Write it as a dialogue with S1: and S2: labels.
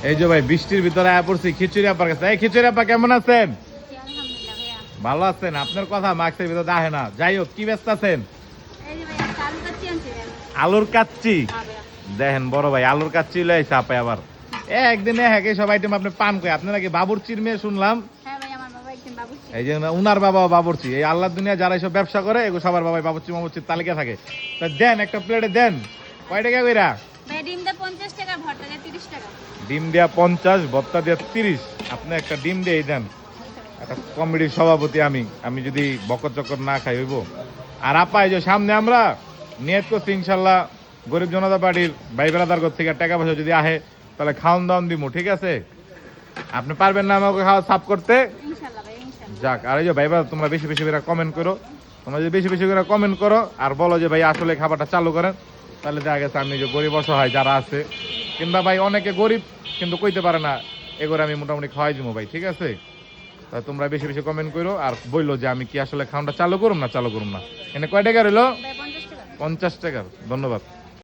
S1: এই যে ভাই বৃষ্টির ভিতরে আয়া পড়ছি খিচুড়ি আপার কাছে। এই খিচুড়ি আপা কেমন আছেন? ভালো আছেন? আপনার কথা মাস্কের ভিতরে আসে না। যাই হোক, কি ব্যস্ত আছেন? আলুর কাচ্চি দেখেন বড় ভাই, আলুর কাচ্চি লইছে আপা আবার একদিনে হ্যাঁ সব আইটেম আপনি পান কই? আপনি নাকি বাবুর্চির মেয়ে শুনলাম। এই যে উনার বাবা বাবুর্চি, এই আল্লাহ দুনিয়া যারা এইসব ব্যবসা করে এগুলো সবার বাবাই বাবুর্চি মাবুর্চির তালিকা থাকে। তা দেন একটা প্লেটে দেন। কয় টাকা কইরা?
S2: ডিম দিয়ে 50 টাকা, ভর্তা দিয়ে 30 টাকা।
S1: ডিম দিয়া 50, ভর্তা দিয়া 30। আপনি একটা ডিম দিয়েই দেন। একটা কমিটির সভাপতি আমি যদি বকর চক্কর না খাই হইব। আর আপা এই যে সামনে আমরা নিয়ত করছি ইনশাল্লাহ গরিব জনতা পার্টির ভাই বেড়াদার ঘর থেকে টাকা পয়সা যদি আহে তাহলে খাওয়ান দাওয়ান দিব, ঠিক আছে? আপনি পারবেন না আমাকে খাওয়া সাফ করতে?
S2: ইনশাআল্লাহ ভাই, ইনশাআল্লাহ।
S1: যাক, আর এই যে ভাই তোমরা বেশি বেশি করে কমেন্ট করো। তোমরা যদি বেশি বেশি করে কমেন্ট করো আর বলো যে ভাই আসলে খাবারটা চালু করেন, তাহলে দেখা গেছে আমি যে গরিব অসহায় যারা আছে কিংবা ভাই অনেকে গরিব কিন্তু কইতে পারে না, এগুলো আমি মোটামুটি খাওয়াই দিব ভাই, ঠিক আছে? তা তোমরা বেশি বেশি কমেন্ট করো আর বললো যে আমি কি আসলে খাওয়াটা চালু করুম না চালু করুম না। এনে কয় টাকা রইলো?
S2: ভাই 50 টাকা।
S1: 50 টাকার। ধন্যবাদ।